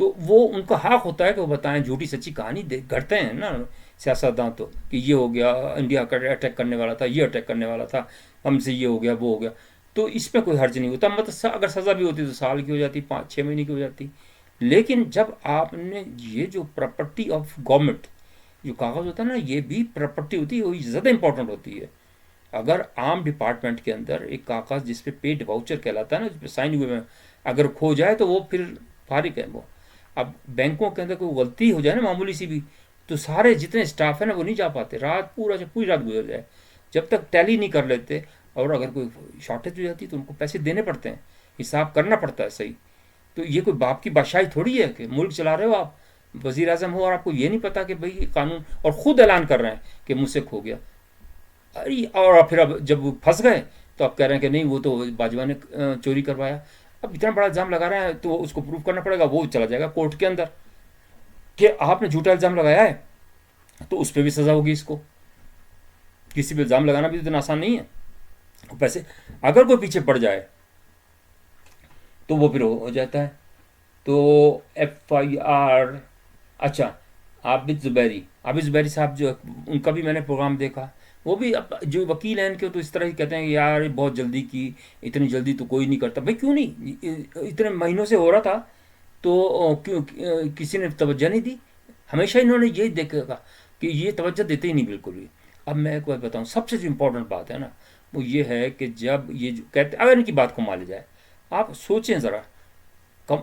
تو وہ ان کا حق ہوتا ہے کہ وہ بتائیں، جھوٹی سچی کہانی گھڑتے ہیں نا سیاستدان، تو کہ یہ ہو گیا، انڈیا کا اٹیک کرنے والا تھا، یہ اٹیک کرنے والا تھا، ہم سے یہ ہو گیا، وہ ہو گیا. تو اس پہ کوئی حرج نہیں ہوتا، مطلب اگر سزا بھی ہوتی تو سال کی ہو جاتی، 5-6 مہینے کی ہو جاتی. لیکن جب آپ نے یہ جو پراپرٹی آف گورنمنٹ، جو کاغذ ہوتا ہے نا، یہ بھی پراپرٹی ہوتی ہے، وہی زیادہ امپورٹنٹ ہوتی ہے. اگر عام ڈپارٹمنٹ کے اندر ایک کاغذ جس پہ پیڈ واؤچر کہلاتا ہے نا، جس پہ سائن ہوئے میں، اگر کھو جائے تو وہ پھر فارغ ہے وہ. اب بینکوں کے اندر کوئی غلطی ہو جائے نا معمولی سی بھی، تو سارے جتنے اسٹاف ہیں نا وہ نہیں جا پاتے، رات پوری رات گزر جائے جب تک ٹیلی نہیں کر لیتے. اور اگر کوئی شارٹیج ہو جاتی تو ان کو پیسے دینے پڑتے ہیں، حساب کرنا پڑتا ہے صحیح. تو یہ کوئی باپ کی بادشاہی تھوڑی ہے کہ ملک چلا رہے ہو آپ، وزیر اعظم ہو اور آپ کو یہ نہیں پتا کہ بھئی یہ قانون، اور خود اعلان کر رہے ہیں کہ مجھ سے کھو گیا. اور پھر اب جب وہ پھنس گئے تو آپ کہہ رہے ہیں کہ نہیں وہ تو باجوہ نے چوری کروایا. اب اتنا بڑا الزام لگا رہے ہیں تو اس کو پروف کرنا پڑے گا، وہ چلا جائے گا کورٹ کے اندر کہ آپ نے جھوٹا الزام لگایا ہے، تو اس پہ بھی سزا ہوگی. اس کو کسی پہ الزام لگانا بھی اتنا آسان نہیں ہے. پیسے اگر کوئی پیچھے پڑ جائے تو وہ پھر ہو جاتا ہے. تو FIR. اچھا، عابد زبیری صاحب جو، ان کا بھی میں نے پروگرام دیکھا. وہ بھی اب جو وکیل ہیں ان کے تو اس طرح ہی کہتے ہیں کہ یار بہت جلدی کی، اتنی جلدی تو کوئی نہیں کرتا. بھائی کیوں نہیں، اتنے مہینوں سے ہو رہا تھا تو کیوں کسی نے توجہ نہیں دی؟ ہمیشہ انہوں نے یہی دیکھا کہ یہ توجہ دیتے ہی نہیں بالکل بھی. اب میں ایک بات بتاؤں، سب سے جو امپورٹنٹ بات ہے نا وہ یہ ہے کہ جب یہ جو کہتے، اگر ان کی بات کو مان لی جائے، آپ سوچیں ذرا،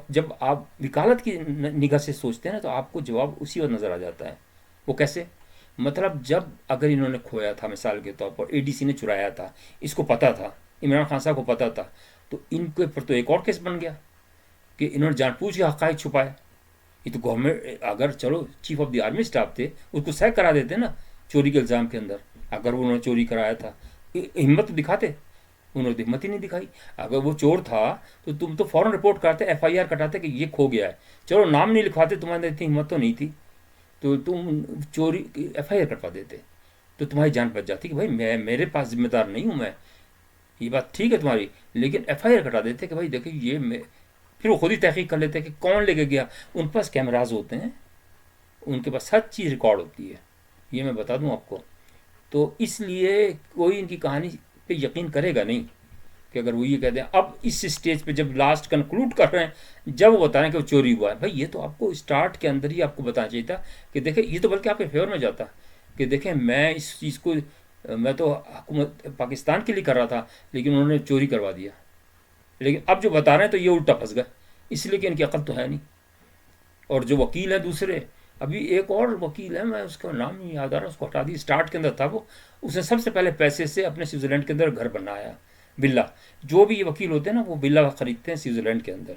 جب آپ وکالت کی نگاہ سے سوچتے ہیں نا تو آپ کو جواب اسی وقت نظر آ جاتا ہے. وہ کیسے؟ مطلب جب اگر انہوں نے کھویا تھا، مثال کے طور پر ADC نے چرایا تھا، اس کو پتا تھا، عمران خان صاحب کو پتا تھا، تو ان کے پر تو ایک اور کیس بن گیا کہ انہوں نے جان بوجھ کے حقائق چھپائے. یہ تو گورنمنٹ، اگر چلو chief of the army staff تھے، اس کو سیک کرا دیتے نا چوری کے الزام کے اندر. اگر انہوں نے چوری کرایا تھا، ہمت دکھاتے، انہوں نے ہمت ہی نہیں دکھائی. اگر وہ چور تھا تو تم تو فوراً رپورٹ کرتے، FIR کٹاتے کہ یہ کھو گیا ہے. چلو نام نہیں لکھواتے، تمہارے اتنی ہمت تو نہیں تھی، تو تم چوری FIR کٹوا دیتے تو تمہاری جان بچ جاتی کہ بھائی میرے پاس ذمہ دار نہیں ہوں میں. یہ بات ٹھیک ہے تمہاری، لیکن FIR کٹا دیتے کہ بھائی دیکھیں یہ میں. پھر وہ خود ہی تحقیق کر لیتے کہ کون لے کے گیا. ان کے پاس کیمراز ہوتے ہیں، ان کے پاس ہر چیز ریکارڈ ہوتی ہے، یہ میں بتا دوں آپ کو. تو اس لیے کوئی ان کی کہانی پہ یقین کرے گا نہیں کہ اگر وہ یہ کہتے ہیں. اب اس اسٹیج پہ جب لاسٹ کنکلوڈ کر رہے ہیں، جب وہ بتا رہے ہیں کہ وہ چوری ہوا ہے، بھائی یہ تو آپ کو اسٹارٹ کے اندر ہی آپ کو بتانا چاہیے تھا کہ دیکھیں، یہ تو بلکہ آپ کے فیور میں جاتا کہ دیکھیں میں اس چیز کو، میں تو حکومت پاکستان کے لیے کر رہا تھا، لیکن انہوں نے چوری کروا دیا. لیکن اب جو بتا رہے ہیں تو یہ الٹا پھنس گئے، اس لیے کہ ان کی عقل تو ہے نہیں. اور جو وکیل ہیں دوسرے، ابھی ایک اور وکیل ہے، میں اس کا نام نہیں یاد آ رہا، اس کو ہٹا دی، اسٹارٹ کے اندر تھا وہ. اس نے سب سے پہلے پیسے سے اپنے سوئٹزرلینڈ کے اندر گھر بنایا، ولا. جو بھی یہ وکیل ہوتے ہیں نا وہ ولا خریدتے ہیں سوئٹزرلینڈ کے اندر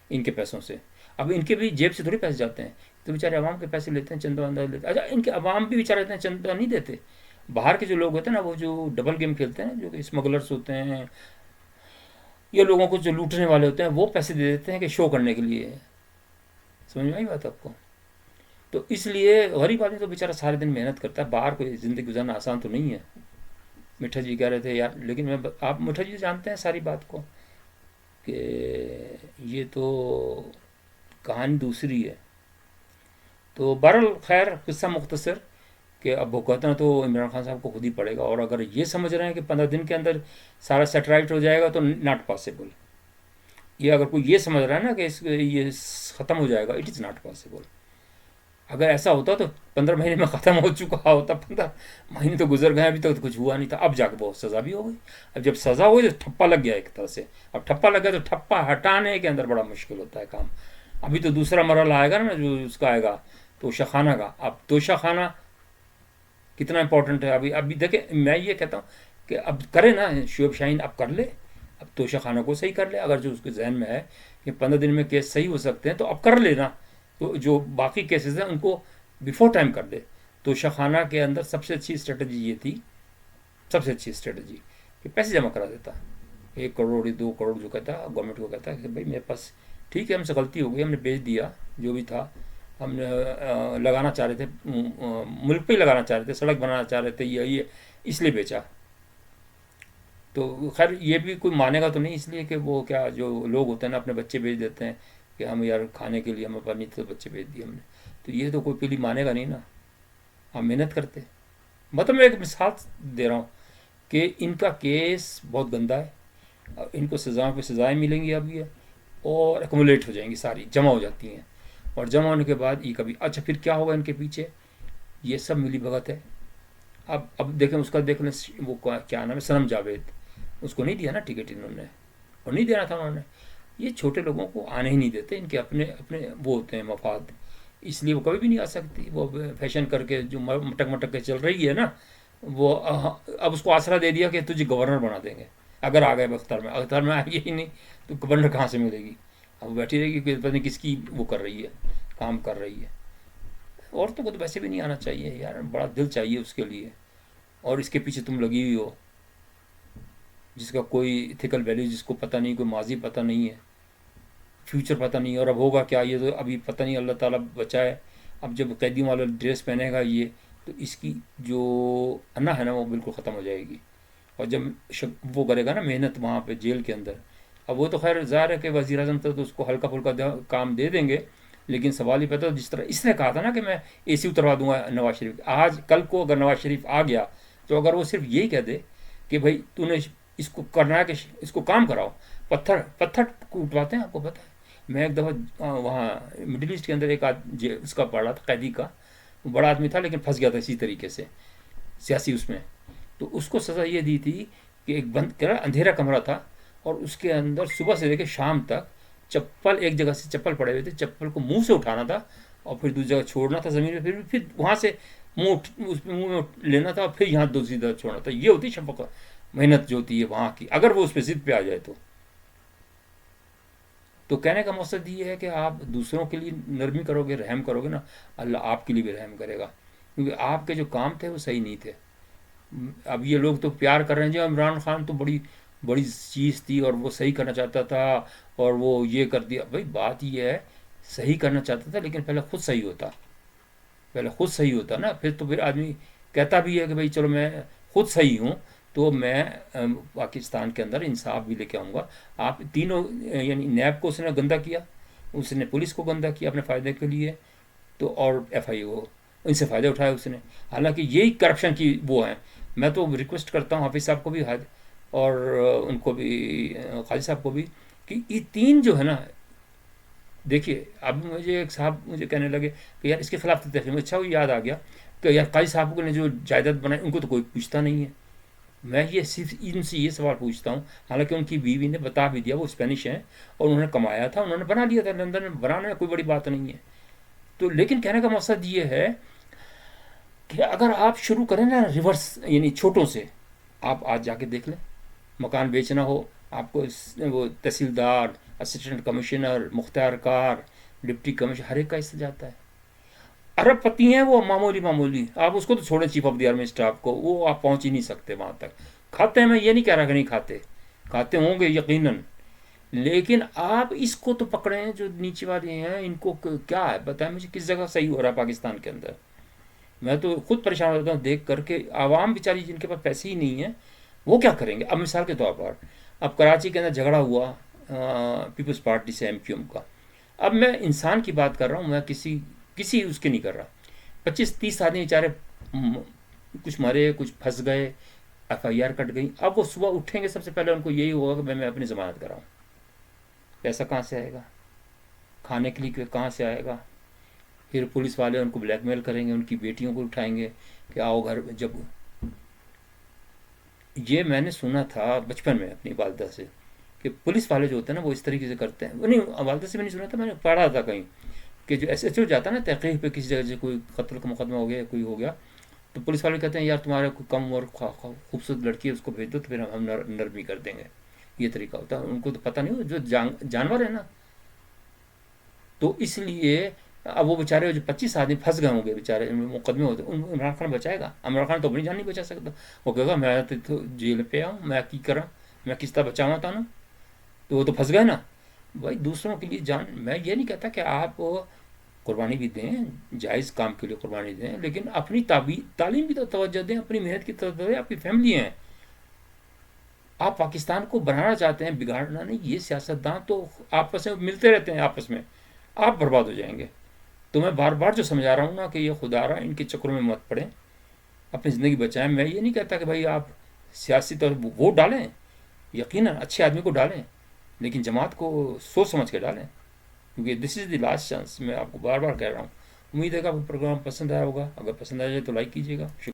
ان کے پیسوں سے. اب ان کے بھی جیب سے تھوڑی پیسے جاتے ہیں، تو بیچارے عوام کے پیسے لیتے ہیں، چندہ وندہ لیتے ہیں. اچھا، ان کے عوام بھی بیچارے لیتے ہیں، چندہ نہیں دیتے. باہر کے جو لوگ ہوتے ہیں نا، وہ جو ڈبل گیم کھیلتے ہیں، جو کہ اسمگلرس ہوتے ہیں، یہ لوگوں کو جو لوٹنے والے ہوتے ہیں، وہ پیسے دے دیتے ہیں کہ شو کرنے کے لیے. سمجھ میں آئی بات آپ کو؟ تو اس لیے غریب آدمی تو بیچارہ سارے دن محنت کرتا ہے، باہر کوئی زندگی گزارنا آسان تو نہیں ہے. میٹھا جی کہہ رہے تھے یار، لیکن آپ میٹھا جی جانتے ہیں ساری بات کو کہ یہ تو کہانی دوسری ہے. تو بہرحال خیر، قصہ مختصر کہ اب بھگتنا تو عمران خان صاحب کو خود ہی پڑے گا. اور اگر یہ سمجھ رہے ہیں کہ 15 دن کے اندر سارا سیٹلائٹ ہو جائے گا تو ناٹ پاسبل. یہ اگر کوئی یہ سمجھ رہا ہے نا کہ یہ ختم ہو جائے گا، اٹ از ناٹ پاسبل. اگر ایسا ہوتا تو 15 مہینے میں ختم ہو چکا ہوتا. 15 مہینے تو گزر گئے، ابھی تک تو کچھ ہوا نہیں تھا. اب جا کے بہت سزا بھی ہو گئی. اب جب سزا ہوئی تو ٹھپا لگ گیا ایک طرح سے. اب ٹھپا لگ گیا تو ٹھپا ہٹانے کے اندر بڑا مشکل ہوتا ہے کام. ابھی تو دوسرا مرحلہ آئے گا نا، جو اس کا آئے گا توشہ خانہ کا. اب توشہ خانہ کتنا امپورٹنٹ ہے. ابھی دیکھیں، میں یہ کہتا ہوں کہ اب کرے نا شعیب شاہین، اب کر لے، اب توشہ خانہ کو صحیح کر لے. اگر جو اس کے ذہن میں ہے کہ 15 دن میں کیس صحیح ہو سکتے ہیں تو اب کر لینا. تو جو باقی کیسز ہیں ان کو بیفور ٹائم کر دے. توشہ خانہ کے اندر سب سے اچھی اسٹریٹجی یہ تھی، سب سے اچھی اسٹریٹجی کہ پیسے جمع کرا دیتا. 1 کروڑ 2 کروڑ جو کہتا گورنمنٹ کو کہتا کہ بھائی میرے پاس ٹھیک ہے، ہم سے غلطی ہو گئی، ہم نے بیچ دیا جو بھی تھا، ہم نے لگانا چاہ رہے تھے، ملک پہ ہی لگانا چاہ رہے تھے، سڑک بنانا چاہ رہے تھے، یہ اس لیے بیچا. تو خیر یہ بھی کوئی مانے گا تو نہیں، اس لیے کہ وہ کیا جو لوگ ہوتے ہیں نا اپنے بچے بیچ دیتے ہیں کہ ہم یار کھانے کے لیے ہمیں پانی تو بچے بھیج دیے ہم نے. تو یہ تو کوئی پہلی مانے گا نہیں نا. ہم محنت کرتے. مطلب میں ایک مثال دے رہا ہوں کہ ان کا کیس بہت گندا ہے. ان کو سزاؤں پہ سزائیں ملیں گی اب یہ, اور ایکومولیٹ ہو جائیں گی, ساری جمع ہو جاتی ہیں, اور جمع ہونے کے بعد یہ کبھی اچھا پھر کیا ہوگا ان کے پیچھے, یہ سب ملی بھگت ہے. اب دیکھیں اس کا دیکھ لیں, وہ کیا نام ہے, سنم جاوید, اس کو نہیں دیا نا ٹکٹ انہوں نے, اور نہیں دینا تھا انہوں نے. یہ چھوٹے لوگوں کو آنے ہی نہیں دیتے, ان کے اپنے اپنے وہ ہوتے ہیں مفاد, اس لیے وہ کبھی بھی نہیں آ سکتی. وہ فیشن کر کے جو مٹک مٹک کے چل رہی ہے نا, وہ اب اس کو آسرا دے دیا کہ تجھے گورنر بنا دیں گے اگر آ گئے اختر میں. اختر میں آئے گی ہی نہیں تو گورنر کہاں سے ملے گی؟ اب وہ بیٹھی رہے گی کہ پتہ نہیں کس کی وہ کر رہی ہے, کام کر رہی ہے. عورتوں کو تو ویسے بھی نہیں آنا چاہیے یار, بڑا دل چاہیے اس کے لیے, اور اس کے پیچھے تم لگی ہوئی ہو جس کا کوئی ایتھیکل ویلیو, جس کو پتہ نہیں, کوئی ماضی پتہ نہیں ہے, فیوچر پتہ نہیں ہے, اور اب ہوگا کیا یہ تو ابھی پتہ نہیں, اللہ تعالیٰ بچائے. اب جب قیدیوں والا ڈریس پہنے گا یہ, تو اس کی جو انا ہے نا وہ بالکل ختم ہو جائے گی. اور جب وہ کرے گا نا محنت وہاں پہ جیل کے اندر, اب وہ تو خیر ظاہر ہے کہ وزیر اعظم تو اس کو ہلکا پھلکا کام دے دیں گے, لیکن سوال ہی پیدا, جس طرح اس نے کہا تھا نا کہ میں اے سی اتروا دوں گا نواز شریف, آج کل کو اگر نواز شریف آ گیا تو اگر وہ صرف یہی کہہ دے کہ بھائی تو نے اس کو کرنا ہے کہ اس کو کام کراؤ, پتھر اٹھواتے ہیں. آپ کو پتہ ہے, میں ایک دفعہ وہاں مڈل ایسٹ کے اندر ایک اس کا پڑھا تھا, قیدی کا, بڑا آدمی تھا لیکن پھنس گیا تھا اسی طریقے سے سیاسی اس میں. تو اس کو سزا یہ دی تھی کہ ایک بند اندھیرا کمرہ تھا, اور اس کے اندر صبح سے لے کے شام تک چپل, ایک جگہ سے چپل پڑے ہوئے تھے, چپل کو منہ سے اٹھانا تھا اور پھر دوسری جگہ چھوڑنا تھا زمین پہ, پھر وہاں سے منہ میں لینا تھا, اور پھر یہاں دوسری جگہ چھوڑنا تھا. یہ ہوتی شفقت, محنت جو ہوتی ہے وہاں کی, اگر وہ اس پہ ضد پہ آ جائے تو کہنے کا مقصد یہ ہے کہ آپ دوسروں کے لیے نرمی کرو گے, رحم کرو گے نا, اللہ آپ کے لیے بھی رحم کرے گا, کیونکہ آپ کے جو کام تھے وہ صحیح نہیں تھے. اب یہ لوگ تو پیار کر رہے ہیں, جو عمران خان تو بڑی بڑی چیز تھی, اور وہ صحیح کرنا چاہتا تھا, اور وہ یہ کر دیا. بھائی بات یہ ہے, صحیح کرنا چاہتا تھا لیکن پہلے خود صحیح ہوتا نا, پھر تو پھر آدمی کہتا بھی ہے کہ بھائی چلو میں خود صحیح ہوں, تو میں پاکستان کے اندر انصاف بھی لے کے آؤں گا. آپ تینوں, یعنی نیب کو اس نے گندہ کیا, اس نے پولیس کو گندہ کیا اپنے فائدے کے لیے, تو اور ایف آئی او ان سے فائدہ اٹھایا اس نے. حالانکہ یہی کرپشن کی وہ ہیں. میں تو ریکویسٹ کرتا ہوں حافظ صاحب کو بھی, اور ان کو بھی, خالد صاحب کو بھی, کہ یہ تین جو ہے نا, دیکھیے اب مجھے ایک صاحب مجھے کہنے لگے کہ یار اس کے خلاف تحقیق, اچھا وہ یاد آ گیا کہ یار قاضی صاحب نے جو جائیداد بنائی ان کو تو کوئی پوچھتا نہیں ہے. میں یہ صرف ان سے یہ سوال پوچھتا ہوں, حالانکہ ان کی بیوی نے بتا بھی دیا وہ اسپینش ہیں, اور انہوں نے کمایا تھا, انہوں نے بنا لیا تھا لندن میں, بنانے میں کوئی بڑی بات نہیں ہے. تو لیکن کہنے کا مقصد یہ ہے کہ اگر آپ شروع کریں نا ریورس, یعنی چھوٹوں سے, آپ آج جا کے دیکھ لیں, مکان بیچنا ہو آپ کو, وہ تحصیلدار, اسسٹنٹ کمشنر, مختار کار, ڈپٹی کمشنر, ہر ایک کا حصہ جاتا ہے. ارب پتی ہیں وہ معمولی, آپ اس کو تو چھوڑیں chief of the army staff کو, وہ آپ پہنچ ہی نہیں سکتے وہاں تک. کھاتے ہیں, میں یہ نہیں کہہ رہا کہ نہیں کھاتے ہوں گے یقیناً, لیکن آپ اس کو تو پکڑیں جو نیچے والے ہیں, ان کو کیا ہے بتائیں مجھے, کس جگہ صحیح ہو رہا ہے پاکستان کے اندر. میں تو خود پریشان ہوتا ہوں دیکھ کر کے, عوام بیچاری جن کے پاس پیسے ہی نہیں ہیں وہ کیا کریں گے. اب مثال کے طور پر اب کراچی کے اندر جھگڑا ہوا پیپلز پارٹی سے MQM کا, اب میں انسان کی بات کر رہا ہوں, میں کسی اس کے نہیں کر رہا. 25-30 آدمی بیچارے, کچھ مرے, کچھ پھنس گئے, FIR کٹ گئی. اب وہ صبح اٹھیں گے, سب سے پہلے ان کو یہی ہوگا کہ میں اپنی ضمانت کراؤں. پیسہ کہاں سے آئے گا, کھانے کے لیے کہاں سے آئے گا. پھر پولیس والے ان کو بلیک میل کریں گے, ان کی بیٹیوں کو اٹھائیں گے کہ آؤ گھر. جب یہ میں نے سنا تھا بچپن میں اپنی والدہ سے کہ پولیس والے جو ہوتے ہیں نا وہ اس طریقے سے کرتے ہیں. نہیں, والدہ سے بھی نہیں سنا تھا, میں نے پڑھا تھا کہیں کہ جو SHO جاتا ہے نا تحقیق پہ, کسی جگہ سے کوئی قتل کا مقدمہ ہو گیا, کوئی ہو گیا, تو پولیس والے کہتے ہیں یار تمہارے کوئی کم اور خوبصورت لڑکی ہے, اس کو بھیج دو, تو پھر ہم نرمی کر دیں گے. یہ طریقہ ہوتا ہے. ان کو تو پتہ نہیں ہو, جو جانور ہے نا. تو اس لیے اب وہ بیچارے جو 25 آدمی پھنس گئے ہوں گے بیچارے, مقدمے ہوتے ہیں, عمران خان بچائے گا؟ عمران خان تو اپنی جان نہیں بچا سکتا. وہ کہے گا میں تو جیل پہ آؤں, میں کی کرا, میں کس طرح بچاؤں تھا نا. تو وہ تو پھنس گئے نا. بھائی دوسروں کے لیے جان, میں یہ نہیں کہتا کہ آپ قربانی بھی دیں, جائز کام کے لیے قربانی دیں, لیکن اپنی تعلیم بھی تو توجہ دیں, اپنی محنت کی توجہ دیں. آپ کی فیملی ہیں, آپ پاکستان کو بنانا چاہتے ہیں، بگاڑنا نہیں. یہ سیاستدان تو آپس میں ملتے رہتے ہیں، آپس میں آپ برباد ہو جائیں گے. تو میں بار بار جو سمجھا رہا ہوں نا کہ یہ خدا رہا ان کے چکروں میں مت پڑیں، اپنی زندگی بچائیں. میں یہ نہیں کہتا کہ بھائی آپ سیاسی طور پر ووٹ ڈالیں، یقیناً اچھے آدمی کو ڈالیں، لیکن جماعت کو سوچ سمجھ کے ڈالیں، کیونکہ دس از دی لاسٹ چانس. میں آپ کو بار بار کہہ رہا ہوں. امید ہے کہ آپ کو پروگرام پسند آیا ہوگا. اگر پسند آ جائے تو لائک کیجیے گا. شکریہ.